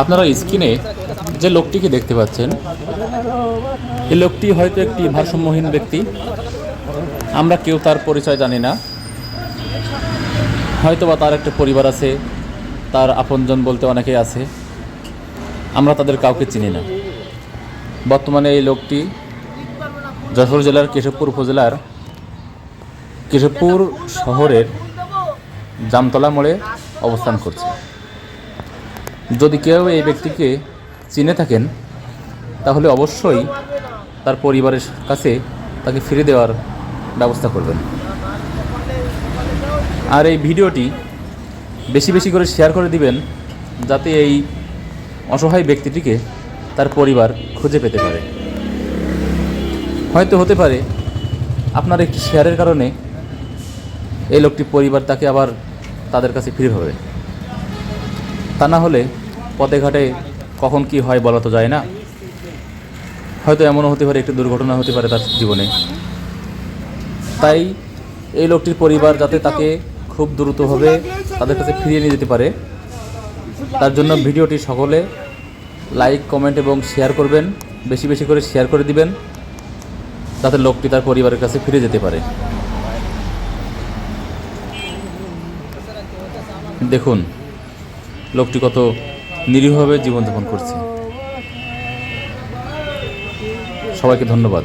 আপনারা স্ক্রিনে যে লোকটিকে দেখতে পাচ্ছেন, এই লোকটি হয়তো একটি ভারসাম্যহীন ব্যক্তি। আমরা কেউ তার পরিচয় জানি না। হয়তোবা তার একটা পরিবার আছে, তার আপনজন বলতে অনেকেই আছে, আমরা তাদের কাউকে চিনি না। বর্তমানে এই লোকটি যশোর জেলার কেশবপুর উপজেলার কেশবপুর শহরের জামতলা মোড়ে অবস্থান করছে। যদি কেউ এই ব্যক্তিকে চিনে থাকেন তাহলে অবশ্যই তার পরিবারের কাছে তাকে ফিরে দেওয়ার ব্যবস্থা করবেন। আর এই ভিডিওটি বেশি বেশি করে শেয়ার করে দিবেন, যাতে এই অসহায় ব্যক্তিটিকে তার পরিবার খুঁজে পেতে পারে। হয়তো হতে পারে আপনার একটি শেয়ারের কারণে এই লোকটির পরিবার তাকে আবার তাদের কাছে ফিরে পাবে। তা না হলে পথে ঘাটে কখন কি হয় বলা তো যায় না। হয়তো এমনও হতে পারে একটি দুর্ঘটনা হতে পারে তার জীবনে। তাই এই লোকটির পরিবার যাতে তাকে খুব দ্রুতভাবে তাদের কাছে ফিরিয়ে নিয়ে যেতে পারে, তার জন্য ভিডিওটি সকলে লাইক, কমেন্ট এবং শেয়ার করবেন। বেশি বেশি করে শেয়ার করে দিবেন, যাতে লোকটি তার পরিবারের কাছে ফিরে যেতে পারে। দেখুন লোকটি কত নিরীহভাবে জীবনযাপন করছে। সবাইকে ধন্যবাদ।